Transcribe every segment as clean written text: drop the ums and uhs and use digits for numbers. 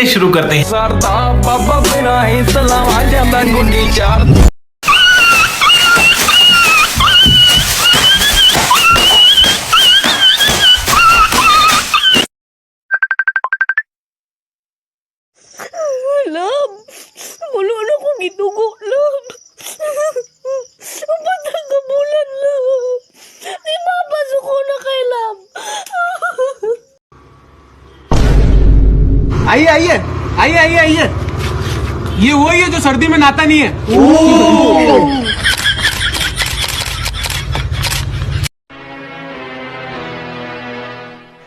शुरू करते हैं। Lam, wala kong gitugo, Lam. Patang ka bulan, Lam. Ipapasok ko na kay Lam. आइए आइए आइए आइए आइए, ये वही है जो सर्दी में नहाता नहीं है।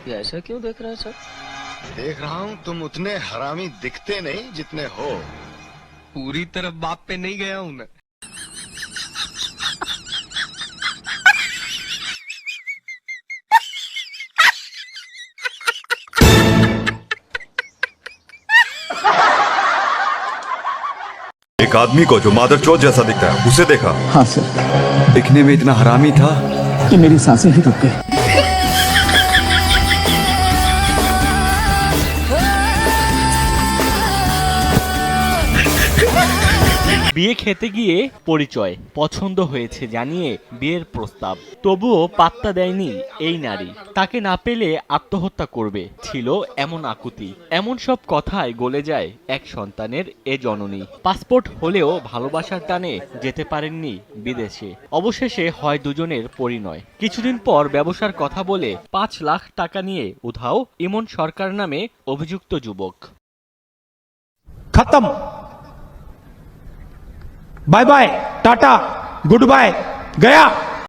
ये ऐसा क्यों देख रहा है सर? देख रहा हूँ तुम उतने हरामी दिखते नहीं जितने हो। पूरी तरफ बाप पे नहीं गया हूं मैं। एक आदमी को जो मादरचोद जैसा दिखता है उसे देखा। हाँ सर, दिखने में इतना हरामी था कि मेरी सांसें ही रुक गई। বিয়ে খেতে গিয়ে পরিচয় পছন্দ হয়েছে জানিয়ে বিয়ের প্রস্তাব, তবুও পাত্তা দেয়নি এই নারী। তাকে না পেলে আত্মহত্যা করবে ছিল এমন আকুতি। এমন সব কথায় গলে যায় এক সন্তানের এ জননী। পাসপোর্ট হলেও ভালোবাসার টানে যেতে পারেননি বিদেশে। অবশেষে হয় দুজনের পরিণয়। কিছুদিন পর ব্যবসার কথা বলে ৫ লাখ টাকা নিয়ে উধাও ইমন সরকার নামে অভিযুক্ত যুবক। खत्म, bye bye, tata, good bye, गया।